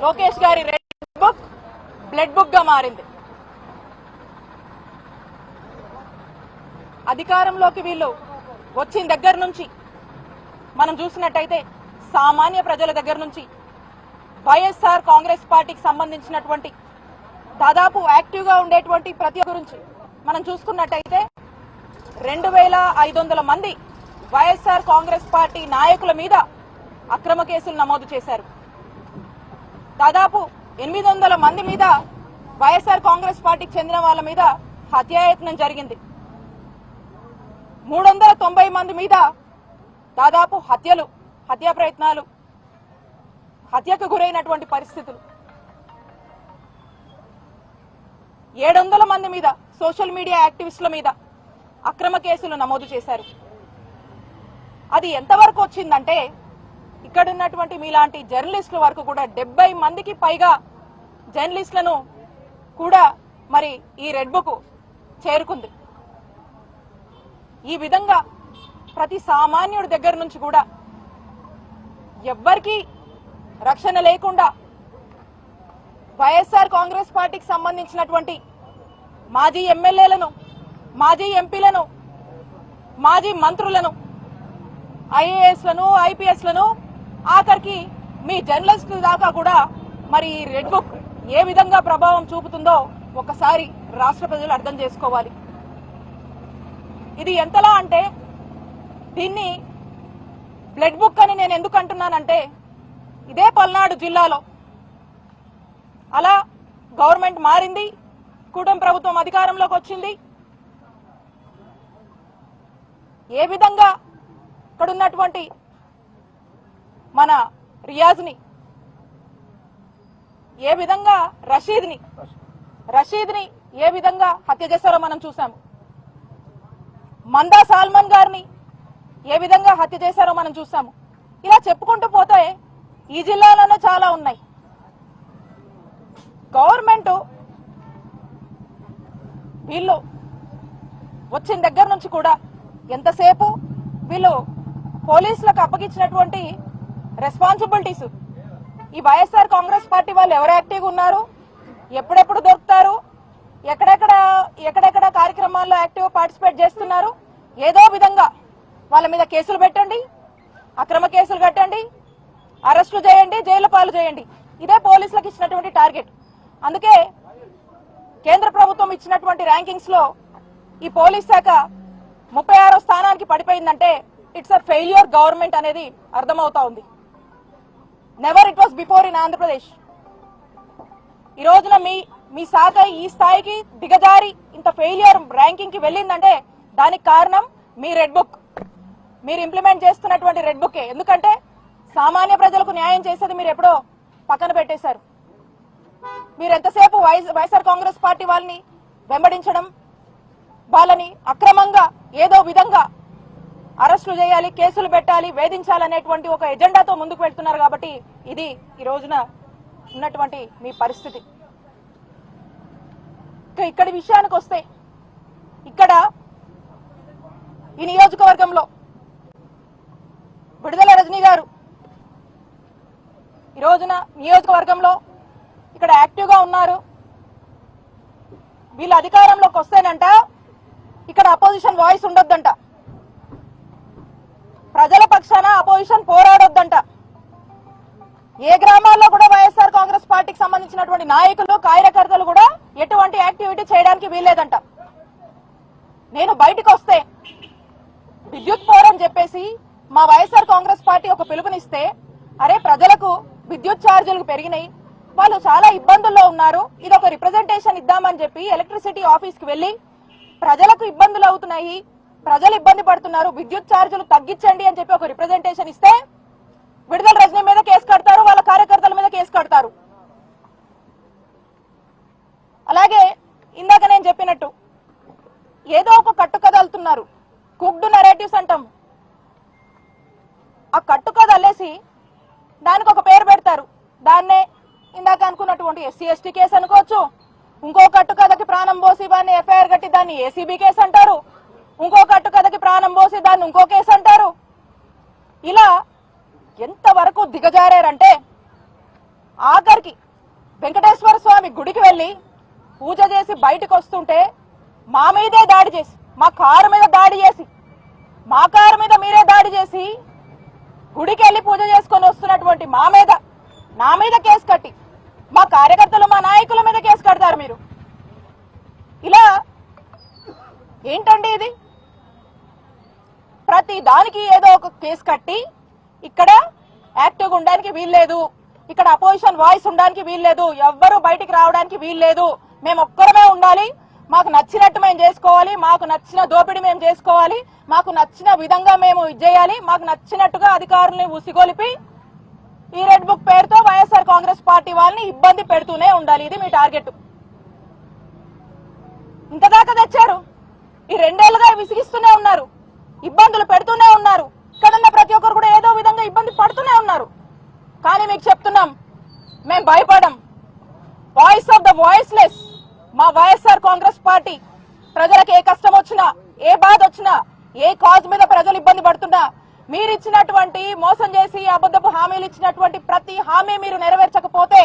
లోకేష్ గారి red book blood book గా మారింది. అధికారంలోకి వీళ్ళు వచ్చిన దగ్గర నుంచి మనం చూసినట్టయితే సామాన్య ప్రజల దగ్గర నుంచి వైఎస్ఆర్ కాంగ్రెస్ పార్టీకి సంబంధించినటువంటి దాదాపు యాక్టివ్ గా ఉండేటువంటి ప్రతి గురించి మనం చూసుకున్నట్టయితే 2500 మంది వైఎస్ఆర్ కాంగ్రెస్ పార్టీ నాయకుల మీద అక్రమ కేసులు నమోదు చేశారు. దాదాపు 800 మంది మీద వైఎస్ఆర్ కాంగ్రెస్ పార్టీకి చెందిన వాళ్ళ మీద హత్యాయత్నం జరిగింది. 390 మంది మీద దాదాపు హత్యా ప్రయత్నాలు, హత్యకు గురైనటువంటి పరిస్థితులు. 700 మంది మీద సోషల్ మీడియా యాక్టివిస్టుల మీద అక్రమ కేసులు నమోదు చేశారు. అది ఎంతవరకు వచ్చిందంటే ఇక్కడ ఉన్నటువంటి మీలాంటి జర్నలిస్టుల వరకు కూడా 70 మందికి పైగా జర్నలిస్టులను కూడా మరి ఈ రెడ్ బుక్ చేరుకుంది. ఈ విధంగా ప్రతి సామాన్యుడి దగ్గర నుంచి కూడా ఎవ్వరికీ రక్షణ లేకుండా వైఎస్ఆర్ కాంగ్రెస్ పార్టీకి సంబంధించినటువంటి మాజీ ఎమ్మెల్యేలను, మాజీ ఎంపీలను, మాజీ మంత్రులను, ఐఏఎస్లను, ఐపీఎస్లను, ఆఖరికి మీ జర్నలిస్టుల దాకా కూడా మరి ఈ రెడ్ బుక్ ఏ విధంగా ప్రభావం చూపుతుందో ఒకసారి రాష్ట్ర ప్రజలు అర్థం చేసుకోవాలి. ఇది ఎంతలా అంటే దీన్ని బ్లడ్ బుక్ అని నేను ఎందుకు అంటున్నానంటే ఇదే పల్నాడు జిల్లాలో అలా గవర్నమెంట్ మారింది, కూటమి ప్రభుత్వం అధికారంలోకి వచ్చింది. ఏ విధంగా ఇక్కడ ఉన్నటువంటి మన రియాజ్ని, ఏ విధంగా రషీద్ని ఏ విధంగా హత్య చేశారో మనం చూసాము. మందా సాల్మన్ గారిని ఏ విధంగా హత్య చేశారో మనం చూసాము. ఇలా చెప్పుకుంటూ పోతే ఈ జిల్లాలోనే చాలా ఉన్నాయి. గవర్నమెంట్ వీళ్ళు వచ్చిన దగ్గర నుంచి కూడా ఎంతసేపు వీళ్ళు పోలీసులకు అప్పగించినటువంటి రెస్పాన్సిబిలిటీస్, ఈ వైఎస్ఆర్ కాంగ్రెస్ పార్టీ వాళ్ళు ఎవరు యాక్టివ్గా ఉన్నారు, ఎప్పుడెప్పుడు దొరుకుతారు, ఎక్కడెక్కడ కార్యక్రమాల్లో యాక్టివ్ పార్టిసిపేట్ చేస్తున్నారు, ఏదో విధంగా వాళ్ళ మీద కేసులు పెట్టండి, అక్రమ కేసులు కట్టండి, అరెస్టులు చేయండి, జైలు పాలు చేయండి. ఇదే పోలీసులకు ఇచ్చినటువంటి టార్గెట్. అందుకే కేంద్ర ప్రభుత్వం ఇచ్చినటువంటి ర్యాంకింగ్స్ లో ఈ పోలీస్ శాఖ 36వ స్థానానికి పడిపోయిందంటే ఇట్స్ అ ఫెయిల్యూర్ గవర్నమెంట్ అనేది అర్థమవుతా ఉంది. Never it was before in Andhra Pradesh. ఈ రోజున మీ శాఖ ఈ స్థాయికి దిగజారి ఇంత ఫెయిల్యూర్ ర్యాంకింగ్ కి వెళ్ళిందంటే దానికి కారణం మీ రెడ్ బుక్, మీరు ఇంప్లిమెంట్ చేస్తున్నటువంటి రెడ్ బుక్. ఎందుకంటే సామాన్య ప్రజలకు న్యాయం చేసేది మీరు ఎప్పుడో పక్కన పెట్టేశారు. మీరు ఎంతసేపు వైఎస్ఆర్ కాంగ్రెస్ పార్టీ వాళ్ళని వెంబడించడం, వాళ్ళని అక్రమంగా ఏదో విధంగా అరెస్టులు చేయాలి, కేసులు పెట్టాలి, వేధించాలనేటువంటి ఒక ఎజెండాతో ముందుకు వెళ్తున్నారు. కాబట్టి ఇది ఈ రోజున ఉన్నటువంటి మీ పరిస్థితి. ఇక్కడి విషయానికి వస్తే ఇక్కడ ఈ నియోజకవర్గంలో విడుదల రజనీ గారు ఈ రోజున నియోజకవర్గంలో ఇక్కడ యాక్టివ్ గా ఉన్నారు. వీళ్ళు అధికారంలోకి వస్తేనంట ఇక్కడ అపోజిషన్ వాయిస్ ఉండొద్దంట, ప్రజల పక్షాన అపోజిషన్ పోరాడొద్దంట. ఏ గ్రామాల్లో కూడా వైఎస్ఆర్ కాంగ్రెస్ పార్టీకి సంబంధించినటువంటి నాయకులు, కార్యకర్తలు కూడా ఎటువంటి యాక్టివిటీ చేయడానికి వీల్లేదంట. నేను బయటకు వస్తే విద్యుత్ పోరని చెప్పేసి మా వైఎస్ఆర్ కాంగ్రెస్ పార్టీ ఒక పిలుపునిస్తే, అరే ప్రజలకు విద్యుత్ ఛార్జీలు పెరిగినాయి, వాళ్ళు చాలా ఇబ్బందుల్లో ఉన్నారు, ఇది ఒక రిప్రజెంటేషన్ ఇద్దామని చెప్పి ఎలక్ట్రిసిటీ ఆఫీస్ కి వెళ్లి ప్రజలకు ఇబ్బందులు అవుతున్నాయి, ప్రజలు ఇబ్బంది పడుతున్నారు, విద్యుత్ ఛార్జీలు తగ్గించండి అని చెప్పి ఒక రిప్రజెంటేషన్ ఇస్తే విడుదల రజనీ మీద కేసు కడతారు, వాళ్ళ కార్యకర్తల మీద కేసు కడతారు. అలాగే ఇందాక నేను చెప్పినట్టు ఏదో ఒక కట్టుకథ అల్లుతున్నారు, కుక్డ్ నెరేటివ్స్ అంటాం. ఆ కట్టుకథ అల్లేసి దానికి ఒక పేరు పెడతారు. దాన్నే ఇందాక అనుకున్నటువంటి ఎస్సీ ఎస్టీ కేసు అనుకోవచ్చు, ఇంకో కట్టుకథకి ప్రాణం పోసి దాన్ని ఎఫ్ఐఆర్ కట్టి దాన్ని ఏసీబీ కేసు అంటారు, ఇంకో కట్టుకథకి ప్రాణం పోసి దాన్ని ఇంకో కేసు అంటారు. ఇలా ఎంతవరకు దిగజారంటే ఆఖరికి వెంకటేశ్వర స్వామి గుడికి వెళ్లి పూజ చేసి బయటకు వస్తుంటే మా మీదే దాడి చేసి, మా కారు మీద దాడి చేసి, మా కారు మీద మీరే దాడి చేసి గుడికి వెళ్లి పూజ చేసుకొని వస్తున్నటువంటి నా మీద కేసు కట్టి, మా కార్యకర్తలు మా నాయకుల మీద కేసు కడతారు మీరు. ఇలా ఏంటండి ఇది? ప్రతి దానికి ఏదో ఒక కేసు కట్టి ఇక్కడ యాక్టివ్గా ఉండడానికి వీల్లేదు, ఇక్కడ అపోజిషన్ వాయిస్ ఉండడానికి వీల్లేదు, ఎవ్వరూ బయటికి రావడానికి వీల్లేదు, మేము ఒక్కరమే ఉండాలి, మాకు నచ్చినట్టు మేము చేసుకోవాలి, మాకు నచ్చిన దోపిడీ మేము చేసుకోవాలి, మాకు నచ్చిన విధంగా మేము చేయాలి, మాకు నచ్చినట్టుగా అధికారుల్ని ఉసిగొలిపి ఈ రెడ్ బుక్ పేరుతో వైఎస్ఆర్ కాంగ్రెస్ పార్టీ వాళ్ళని ఇబ్బంది పెడుతూనే ఉండాలి. ఇది మీ టార్గెట్. ఇంతదాకా తెచ్చారు. ఈ 2 ఏళ్లుగా విసిగిస్తూనే ఉన్నారు, ఇబ్బందులు పెడుతూనే ఉన్నారు. ఇక్కడున్న ప్రతి ఒక్కరు కూడా ఏదో విధంగా ఇబ్బంది పడుతూనే ఉన్నారు. కానీ మీకు చెప్తున్నాం, మేము భయపడం. వాయిస్ ఆఫ్ ద వాయిస్లెస్ మా వైఎస్ఆర్ కాంగ్రెస్ పార్టీ. ప్రజలకు ఏ కష్టం వచ్చినా, ఏ బాధ వచ్చినా, ఏ కాజ్ మీద ప్రజలు ఇబ్బంది పడుతున్నా, మీరు ఇచ్చినటువంటి మోసం చేసి అబద్ధపు హామీలు ఇచ్చినటువంటి ప్రతి హామీ మీరు నెరవేర్చకపోతే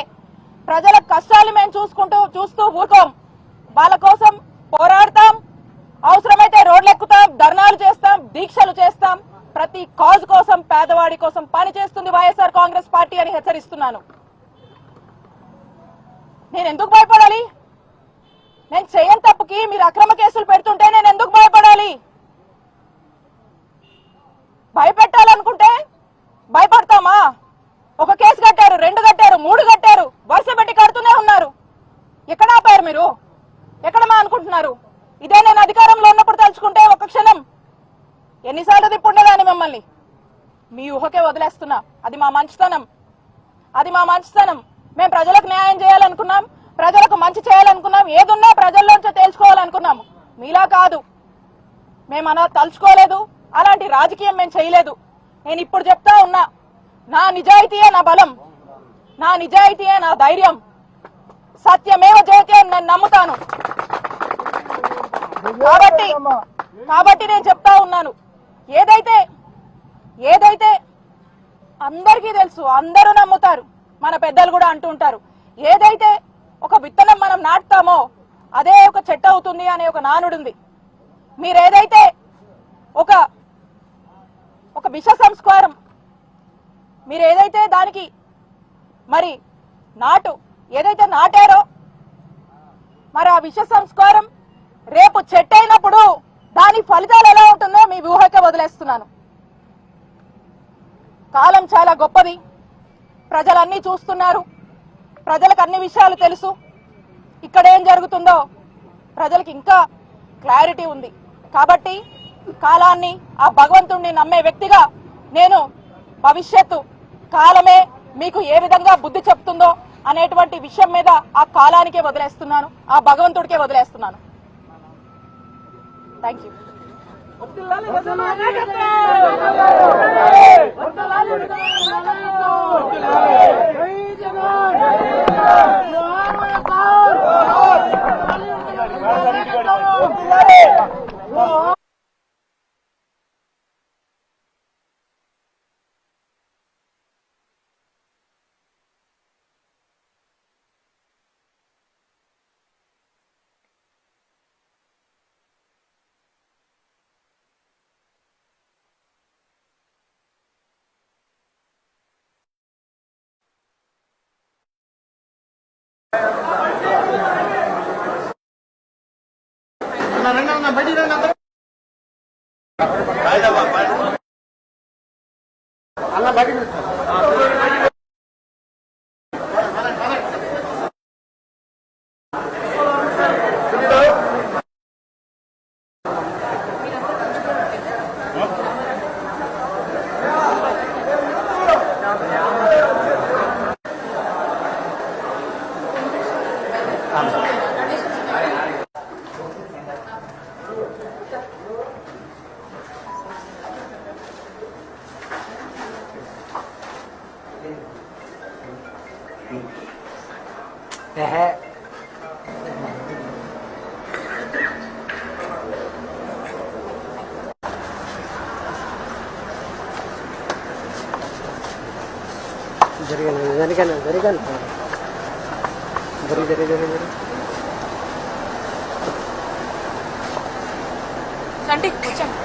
ప్రజల కష్టాలు మేము చూస్తూ ఊరుకోం. వాళ్ళ కోసం పోరాడతాం, అవసరమైతే రోడ్లు ఎక్కుతాం, ధర్నాలు చేస్తాం, దీక్షలు చేస్తాం. ప్రతి కాజ్ కోసం, పేదవాడి కోసం పని చేస్తుంది వైఎస్ఆర్ కాంగ్రెస్ పార్టీ అని హెచ్చరిస్తున్నాను. నేను ఎందుకు భయపడాలి? నేను చేయని తప్పుకి మీరు అక్రమ కేసులు పెడుతుంటే నేను ఎందుకు భయపడాలి? భయపెట్టాలనుకుంటే భయపడతామా? ఒక కేసు కట్టారు, 2 కట్టారు, 3 కట్టారు, వరుస పెట్టి కడుతూనే ఉన్నారు. ఎక్కడ ఆపారు మీరు? ఎక్కడమా అనుకుంటున్నారు? ఇదే నేను అధికారంలో ఉన్నప్పుడు తలుచుకుంటే ఒక క్షణం ఎన్నిసార్లు తిప్పుండేదాన్ని మిమ్మల్ని. మీ ఊహకే వదిలేస్తున్నా. అది మా మంచితనం, అది మా మంచితనం. మేము ప్రజలకు న్యాయం చేయాలనుకున్నాం, ప్రజలకు మంచి చేయాలనుకున్నాం, ఏదున్నా ప్రజల్లోంచే తేల్చుకోవాలనుకున్నాము. మీలా కాదు, మేము అలా తలుచుకోలేదు, అలాంటి రాజకీయం మేము చేయలేదు. నేను ఇప్పుడు చెప్తా ఉన్నా, నా నిజాయితీయే నా బలం, నా నిజాయితీయే నా ధైర్యం, సత్యమేవ జయతే నేను నమ్ముతాను. కాబట్టి నేను చెప్తా ఉన్నాను, ఏదైతే అందరికీ తెలుసు, అందరూ నమ్ముతారు, మన పెద్దలు కూడా అంటూ ఉంటారు, ఏదైతే ఒక విత్తనం మనం నాటుతామో అదే ఒక చెట్టు అవుతుంది అనే ఒక నానుడుంది. మీరేదైతే ఒక విష సంస్కారం, మీరు ఏదైతే దానికి మరి ఏదైతే నాటారో, మరి ఆ విష సంస్కారం రేపు చెట్టు అయినప్పుడు దాని ఫలితాలు ఎలా ఉంటుందో మీ ఊహకే వదిలేస్తున్నాను. కాలం చాలా గొప్పది, ప్రజలన్నీ చూస్తున్నారు, ప్రజలకు అన్ని విషయాలు తెలుసు. ఇక్కడ ఏం జరుగుతుందో ప్రజలకు ఇంకా క్లారిటీ ఉంది. కాబట్టి కాలాన్ని, ఆ భగవంతుణ్ణి నమ్మే వ్యక్తిగా నేను భవిష్యత్తు కాలమే మీకు ఏ విధంగా బుద్ధి చెప్తుందో అనేటువంటి విషయం మీద ఆ కాలానికే వదిలేస్తున్నాను, ఆ భగవంతుడికే వదిలేస్తున్నాను. Thank you. జరిగిన సంటి వచ్చాను.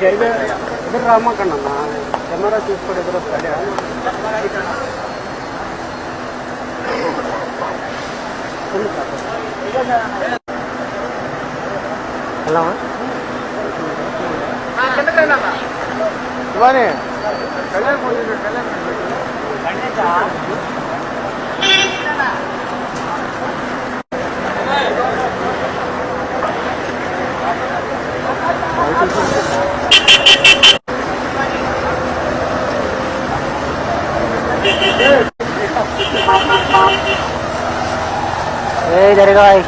జరిగే ఎదురు రామ్మకండి అన్న, కెమెరా చూసుకోండి, ఎదురు వస్తాడే. హలో ఇవానే జరగాయి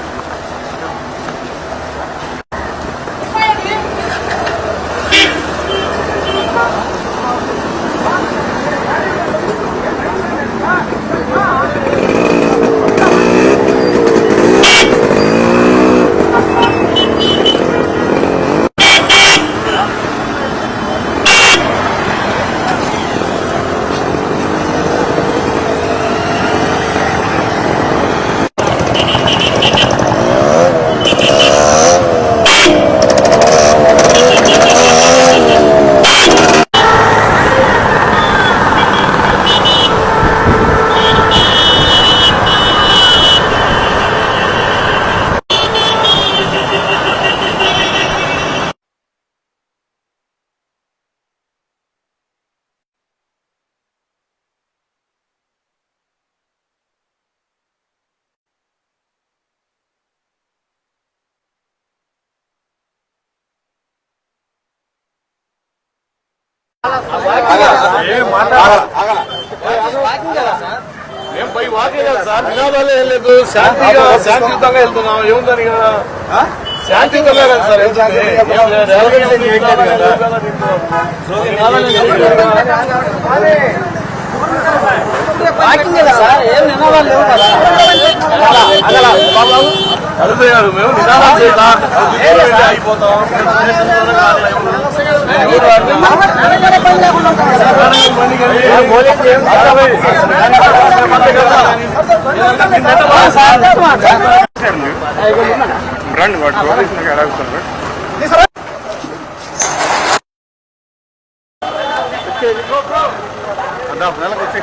నినాదాలు ఏం లేదు, శాంతియుతంగా వెళ్తున్నాం. ఏముందని కదా, శాంతియుతంగా కదా సార్. అడుగుతున్నారు మేము నినాదాలు చేద్దాం, అయిపోతాం. రండి వాటి నెలకు వచ్చి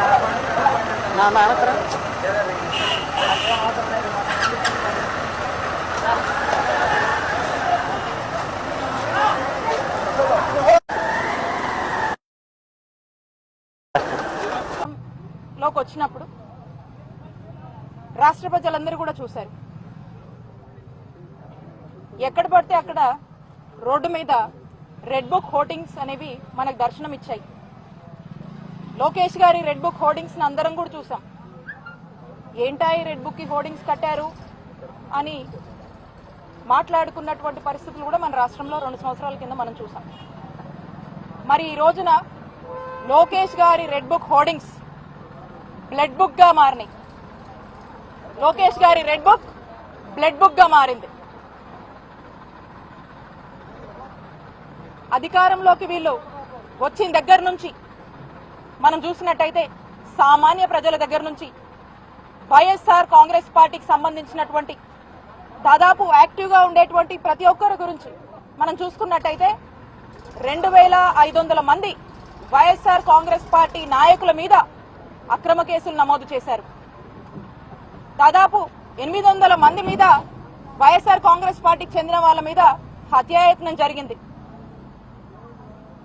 లోకి వచ్చినప్పుడు రాష్ట్ర ప్రజలందరూ కూడా చూశారు. ఎక్కడ పడితే అక్కడ రోడ్డు మీద రెడ్ బుక్ హోర్డింగ్స్ అనేవి మనకు దర్శనం ఇచ్చాయి. లోకేష్ గారి రెడ్ బుక్ హోర్డింగ్స్ అందరం కూడా చూసాం. ఏంటా ఈ రెడ్ బుక్ కి హోర్డింగ్స్ కట్టారు అని మాట్లాడుకున్నటువంటి పరిస్థితులు కూడా మన రాష్ట్రంలో 2 సంవత్సరాల కింద మనం చూసాం. మరి ఈ రోజున లోకేష్ గారి red book hoardings blood book గా మారినాయి. లోకేష్ గారి రెడ్ బుక్ బ్లడ్ బుక్ గా మారింది. అధికారంలోకి వీళ్ళు వచ్చిన దగ్గర నుంచి మనం చూసినట్టయితే సామాన్య ప్రజల దగ్గర నుంచి వైఎస్ఆర్ కాంగ్రెస్ పార్టీకి సంబంధించినటువంటి దాదాపు యాక్టివ్ గా ఉండేటువంటి ప్రతి ఒక్కరి గురించి మనం చూసుకున్నట్టయితే 2500 మంది వైఎస్ఆర్ కాంగ్రెస్ పార్టీ నాయకుల మీద అక్రమ కేసులు నమోదు చేశారు. దాదాపు 800 మంది మీద వైఎస్ఆర్ కాంగ్రెస్ పార్టీకి చెందిన వాళ్ళ మీద హత్యాయత్నం జరిగింది.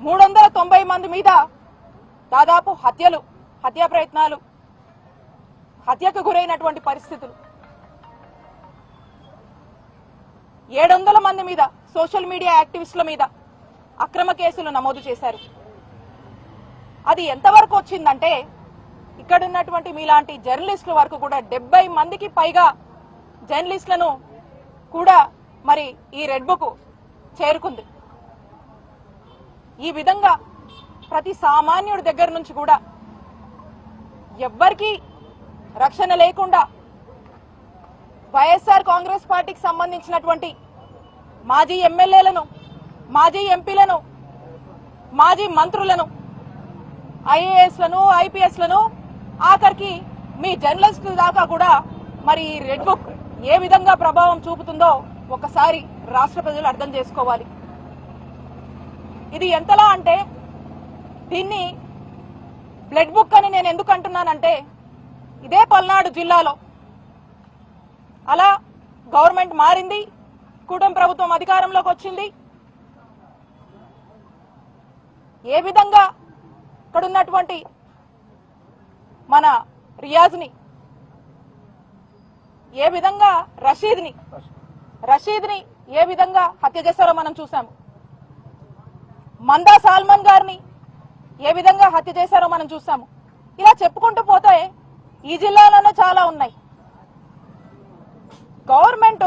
390 మంది మీద దాదాపు హత్యా ప్రయత్నాలు, హత్యకు గురైనటువంటి పరిస్థితులు. 700 మంది మీద సోషల్ మీడియా యాక్టివిస్టుల మీద అక్రమ కేసులు నమోదు చేశారు. అది ఎంతవరకు వచ్చిందంటే ఇక్కడ ఉన్నటువంటి మీలాంటి జర్నలిస్టుల వరకు కూడా 70 మందికి పైగా జర్నలిస్టులను కూడా మరి ఈ రెడ్ బుక్ చేరుకుంది. ఈ విధంగా ప్రతి సామాన్యుడి దగ్గర నుంచి కూడా ఎవ్వరికీ రక్షణ లేకుండా వైఎస్ఆర్ కాంగ్రెస్ పార్టీకి సంబంధించినటువంటి మాజీ ఎమ్మెల్యేలను, మాజీ ఎంపీలను, మాజీ మంత్రులను, ఐఏఎస్లను, ఐపీఎస్లను, ఆఖరికి మీ జర్నలిస్టుల దాకా కూడా మరి రెడ్ బుక్ ఏ విధంగా ప్రభావం చూపుతుందో ఒకసారి రాష్ట్ర ప్రజలు అర్థం చేసుకోవాలి. ఇది ఎంతలా అంటే దీన్ని బ్లడ్ బుక్ అని నేను ఎందుకు అంటున్నానంటే ఇదే పల్నాడు జిల్లాలో అలా గవర్నమెంట్ మారింది, కూటమి ప్రభుత్వం అధికారంలోకి వచ్చింది. ఏ విధంగా ఇక్కడ ఉన్నటువంటి మన రియాజ్ని, ఏ విధంగా రషీద్ని ఏ విధంగా హత్య చేశారో మనం చూసాము. మందా సాల్మన్ గారిని ఏ విధంగా హత్య చేశారో మనం చూసాము. ఇలా చెప్పుకుంటూ పోతే ఈ జిల్లాలోనే చాలా ఉన్నాయి. గవర్నమెంట్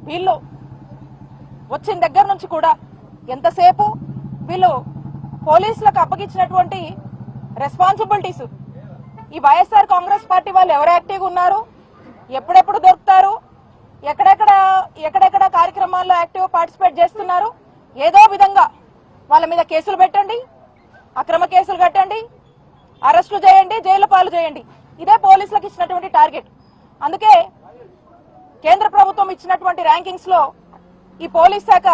వీళ్ళు వచ్చిన దగ్గర నుంచి కూడా ఎంతసేపు వీళ్ళు పోలీసులకు అప్పగించినటువంటి రెస్పాన్సిబిలిటీస్, ఈ వైఎస్ఆర్ కాంగ్రెస్ పార్టీ వాళ్ళు ఎవరు యాక్టివ్గా ఉన్నారు, ఎప్పుడెప్పుడు దొరుకుతారు, ఎక్కడెక్కడ కార్యక్రమాల్లో యాక్టివ్ పార్టిసిపేట్ చేస్తున్నారు, ఏదో విధంగా వాళ్ళ మీద కేసులు పెట్టండి, అక్రమ కేసులు కట్టండి, అరెస్టులు చేయండి, జైలు పాలు చేయండి. ఇదే పోలీసులకు ఇచ్చినటువంటి టార్గెట్. అందుకే కేంద్ర ప్రభుత్వం ఇచ్చినటువంటి ర్యాంకింగ్స్ లో ఈ పోలీస్ శాఖ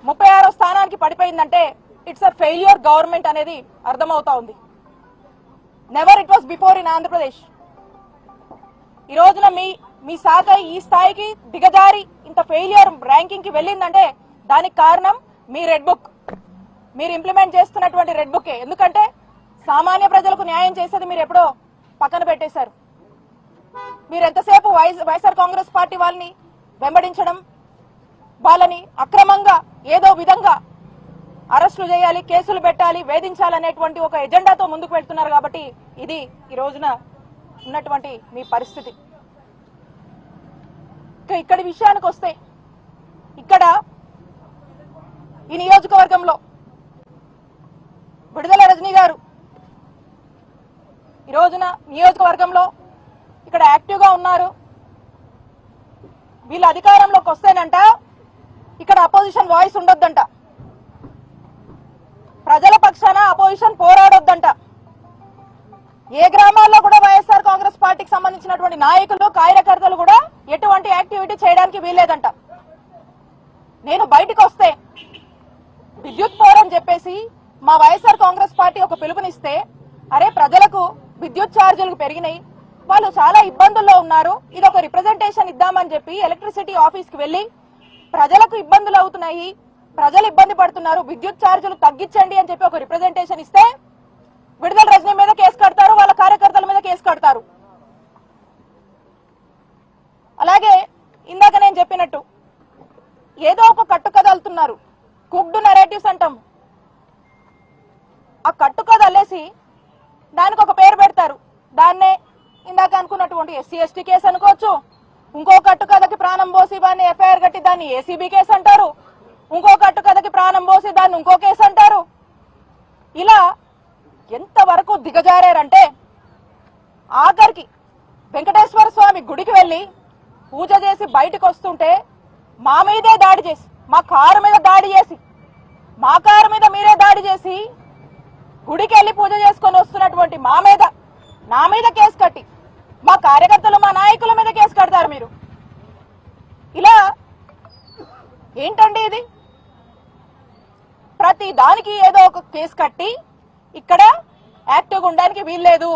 36వ స్థానానికి పడిపోయిందంటే ఇట్స్ అ ఫెయిల్యూర్ గవర్నమెంట్ అనేది అర్థమవుతా ఉంది. Never it was before in Andhra Pradesh. ఈ రోజున మీ శాఖ ఈ స్థాయికి దిగజారి ఇంత ఫెయిల్యూర్ ర్యాంకింగ్ కి వెళ్ళిందంటే దానికి కారణం మీ రెడ్ బుక్, మీరు ఇంప్లిమెంట్ చేస్తున్నటువంటి రెడ్ బుక్. ఎందుకంటే సామాన్య ప్రజలకు న్యాయం చేసేది మీరు ఎప్పుడో పక్కన పెట్టేశారు. మీరు ఎంతసేపు వైఎస్ఆర్ కాంగ్రెస్ పార్టీ వాళ్ళని వెంబడించడం, వాళ్ళని అక్రమంగా ఏదో విధంగా అరెస్టులు చేయాలి, కేసులు పెట్టాలి, వేధించాలనేటువంటి ఒక ఎజెండాతో ముందుకు వెళ్తున్నారు. కాబట్టి ఇది ఈ రోజున ఉన్నటువంటి మీ పరిస్థితి. ఇక్కడి విషయానికి వస్తే ఇక్కడ ఈ నియోజకవర్గంలో విడుదల రజనీ గారు ఈ రోజున నియోజకవర్గంలో ఇక్కడ యాక్టివ్ గా ఉన్నారు. వీళ్ళు అధికారంలోకి వస్తేనంట ఇక్కడ అపోజిషన్ వాయిస్ ఉండొద్దంట, ప్రజల పక్షాన అపోజిషన్ పోరాడొద్దంట, ఏ గ్రామాల్లో కూడా వైఎస్ఆర్ కాంగ్రెస్ పార్టీకి సంబంధించినటువంటి నాయకులు, కార్యకర్తలు కూడా ఎటువంటి యాక్టివిటీ చేయడానికి వీల్లేదంట. నేను బయటకు వస్తే విద్యుత్ పోరని చెప్పేసి మా వైఎస్ఆర్ కాంగ్రెస్ పార్టీ ఒక పిలుపునిస్తే, అరే ప్రజలకు విద్యుత్ ఛార్జీలు పెరిగినాయి, వాళ్ళు చాలా ఇబ్బందుల్లో ఉన్నారు, ఇది ఒక రిప్రజెంటేషన్ ఇద్దామని చెప్పి ఎలక్ట్రిసిటీ ఆఫీస్ కి వెళ్లి ప్రజలకు ఇబ్బందులు అవుతున్నాయి, ప్రజలు ఇబ్బంది పడుతున్నారు, విద్యుత్ ఛార్జీలు తగ్గించండి అని చెప్పి ఒక రిప్రజెంటేషన్ ఇస్తే విడుదల రజనీ మీద కేసు కడతారు, వాళ్ళ కార్యకర్తల మీద కేసు కడతారు. అలాగే ఇందాక నేను చెప్పినట్టు ఏదో ఒక కట్టు కథ వెళ్తున్నారు, కుక్డ్ నెరేటివ్స్ అంటాం. ఆ కట్టు కథ అల్లేసి దానికి ఒక పేరు పెడతారు. దాన్నే ఇందాక అనుకున్నటువంటి ఎస్సీ ఎస్టీ కేసు అనుకోవచ్చు, ఇంకో కట్టు కథకి ప్రాణం పోసి దాన్ని ఎఫ్ఐఆర్ కట్టి దాన్ని ఏసీబీ కేసు అంటారు, ఇంకో కట్టు కథకి ప్రాణం పోసి దాన్ని ఇంకో కేసు అంటారు. ఇలా ఎంతవరకు దిగజారారంటే ఆఖరికి వెంకటేశ్వర స్వామి గుడికి వెళ్లి పూజ చేసి బయటకు వస్తుంటే మా మీదే దాడి చేసి, మా కారు మీద దాడి చేసి, మా కారు మీద మీరే దాడి చేసి గుడికి వెళ్లి పూజ చేసుకొని వస్తున్నటువంటి నా మీద కేసు కట్టి మా కార్యకర్తలు, మా నాయకుల మీద కేసు కడతారు మీరు. ఇలా ఏంటండి ఇది? ప్రతి దానికి ఏదో ఒక కేసు కట్టి ఇక్కడ యాక్టివ్గా ఉండడానికి వీల్లేదు,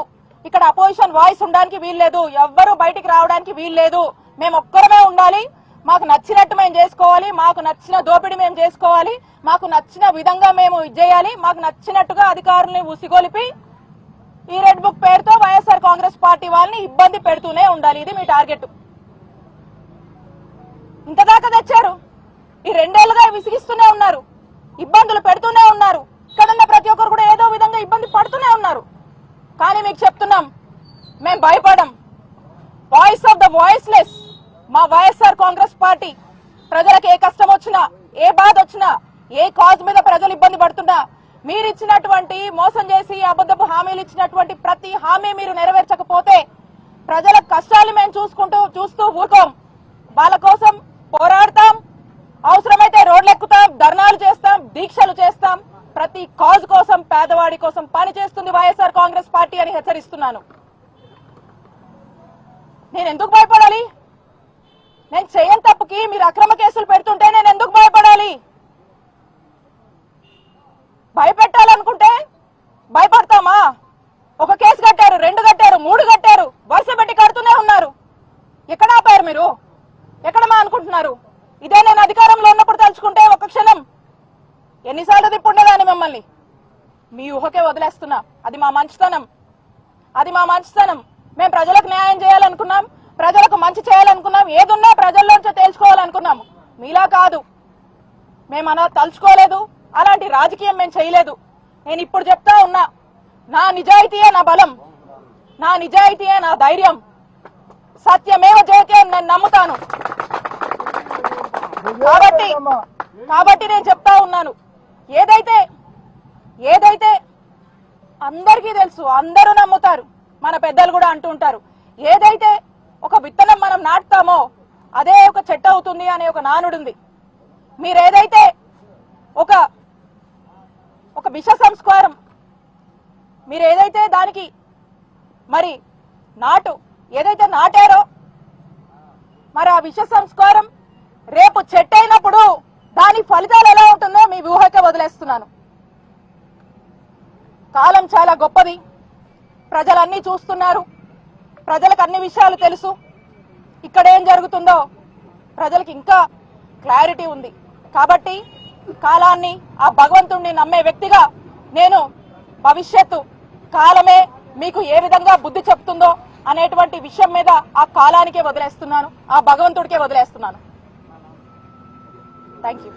ఇక్కడ అపోజిషన్ వాయిస్ ఉండడానికి వీల్లేదు, ఎవ్వరూ బయటికి రావడానికి వీల్లేదు, మేము ఒక్కరమే ఉండాలి, మాకు నచ్చినట్టు మేము చేసుకోవాలి, మాకు నచ్చిన దోపిడీ మేము చేసుకోవాలి, మాకు నచ్చిన విధంగా మేము ఇచ్చేయాలి, మాకు నచ్చినట్టుగా అధికారుల్ని ఉసిగొలిపి ఈ రెడ్ బుక్ పేరుతో వైఎస్ఆర్ కాంగ్రెస్ పార్టీ వాళ్ళని ఇబ్బంది పెడుతూనే ఉండాలి. ఇది మీ టార్గెట్. ఇంతదాకా తెచ్చారు. ఈ 2 ఏళ్లుగా విసిగిస్తూనే ఉన్నారు, ఇబ్బందులు పెడుతూనే ఉన్నారు. ఇక్కడున్న ప్రతి ఒక్కరు కూడా ఏదో విధంగా ఇబ్బంది పడుతూనే ఉన్నారు. కానీ మీకు చెప్తున్నాం, మేము భయపడం. వాయిస్ ఆఫ్ ద వాయిస్లెస్ మా వైఎస్ఆర్ కాంగ్రెస్ పార్టీ. ప్రజలకు ఏ కష్టం వచ్చినా, ఏ బాధ వచ్చినా, ఏ కాజ్ మీద ప్రజలు ఇబ్బంది పడుతున్నా, మీరు ఇచ్చినటువంటి మోసం చేసి అబద్ధపు హామీలు ఇచ్చినటువంటి ప్రతి హామీ మీరు నెరవేర్చకపోతే ప్రజల కష్టాలు మేము చూస్తూ ఊరుకోం. వాళ్ళ కోసం దీక్షలు చేస్తాం. ప్రతి కాజ్ కోసం, పేదవాడి కోసం పని చేస్తుంది వైఎస్ఆర్ కాంగ్రెస్ పార్టీ అని హెచ్చరిస్తున్నాను. నేను ఎందుకు భయపడాలి? నేను చేయని తప్పుకి మీరు అక్రమ కేసులు పెడుతుంటే నేను ఎందుకు భయపడాలి? భయపెట్టాలనుకుంటే భయపడతామా? ఒక కేసు కట్టారు, 2 కట్టారు, 3 కట్టారు, వరుస పెట్టి కడుతూనే ఉన్నారు. ఎక్కడ ఆపారు మీరు? ఎక్కడ మా అనుకుంటున్నారు? ఇదే నేను అధికారంలో ఉన్నప్పుడు తలుచుకుంటే ఒక క్షణం ఎన్నిసార్లు తిప్పుండేదాన్ని మిమ్మల్ని. మీ ఊహకే వదిలేస్తున్నా. అది మా మంచితనం. మేము ప్రజలకు న్యాయం చేయాలనుకున్నాం, ప్రజలకు మంచి చేయాలనుకున్నాం, ఏదున్నా ప్రజల్లోంచే తేల్చుకోవాలనుకున్నాం. మీలా కాదు. మేము అలా తలుచుకోలేదు, అలాంటి రాజకీయం మేము చేయలేదు. నేను ఇప్పుడు చెప్తా ఉన్నా, నా నిజాయితీయే నా బలం, నా నిజాయితీయే నా ధైర్యం. సత్యమేవ జయతే అని నేను నమ్ముతాను. కాబట్టి నేను చెప్తా ఉన్నాను, ఏదైతే అందరికీ తెలుసు, అందరూ నమ్ముతారు, మన పెద్దలు కూడా అంటూ ఉంటారు, ఏదైతే ఒక విత్తనం మనం నాటుతామో అదే ఒక చెట్టు అవుతుంది అనే ఒక నానుడుంది. మీరేదైతే ఒక విష సంస్కారం, మీరేదైతే దానికి మరి ఏదైతే నాటారో మరి ఆ విష సంస్కారం రేపు చెట్టు అయినప్పుడు దాని ఫలితాలు ఎలా ఉంటుందో మీ ఊహకే వదిలేస్తున్నాను. కాలం చాలా గొప్పది. ప్రజలన్నీ చూస్తున్నారు. ప్రజలకు అన్ని విషయాలు తెలుసు. ఇక్కడ ఏం జరుగుతుందో ప్రజలకు ఇంకా క్లారిటీ ఉంది. కాబట్టి కాలాన్ని, ఆ భగవంతుణ్ణి నమ్మే వ్యక్తిగా నేను భవిష్యత్తు కాలమే మీకు ఏ విధంగా బుద్ధి చెప్తుందో అనేటువంటి విషయం మీద ఆ కాలానికే వదిలేస్తున్నాను, ఆ భగవంతుడికే వదిలేస్తున్నాను. Thank you.